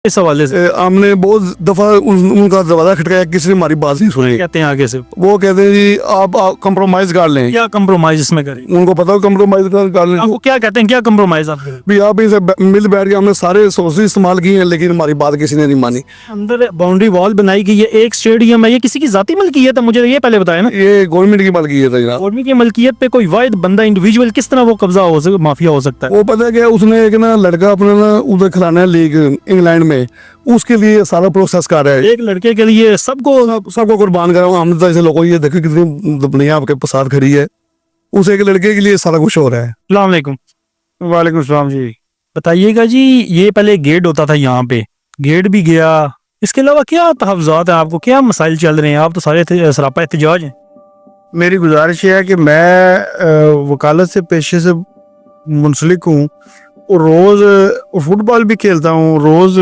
इस हवाले से हमने बहुत दफा उनका दरवाजा खटकाया, किसी ने हमारी बात नहीं सुनी। कहते हैं आगे से वो कहते हैं जी आप कंप्रोमाइज कर लें। क्या कंप्रोमाइज इसमें करें? उनको पता हो कंप्रोमाइज कर लें। आपको क्या कहते हैं, क्या कंप्रोमाइज आप करें? भी आप इसे मिल बैठ के हमने सारे सोर्सेज इस्तेमाल किए हैं, लेकिन हमारी बात किसी ने नहीं मानी। अंदर बाउंड्री वॉल बनाई गई है, एक स्टेडियम है, ये किसी की जाती मलकियत है? मुझे ये पहले बताया ना। ये गवर्नमेंट की मलकियत है जनाब। गवर्नमेंट की मलकियत पे कोई वाहिद बंदा इंडिविजुअल किस तरह वो कब्जा हो सकता, माफिया हो सकता है? वो पता है क्या, उसने एक ना लड़का अपना ना उधर खिलाना है लीग इंग्लैंड में, उसके लिए सारा प्रोसेस कर रहा है। एक लड़के के लिए सबको कुर्बान कर रहा हूँ। हम तो ऐसे लोगों, ये देखो कितनी दुनिया आपके साथ खड़ी है, उस एक लड़के के लिए सारा कुछ हो रहा है। अस्सलाम वालेकुम। वालेकुम सलाम जी। बताइएगा जी, ये पहले गेट होता था यहाँ पे, गेट भी गया, इसके अलावा क्या तहफ़्ज़ात है आपको, क्या मसाइल चल रहे हैं? आप तो सारे सरापा एहतजाज हैं। मेरी गुजारिश है कि मैं वकालत से पेशे से मुंसलिक हूँ और रोज़ फुटबॉल भी खेलता हूँ, रोज़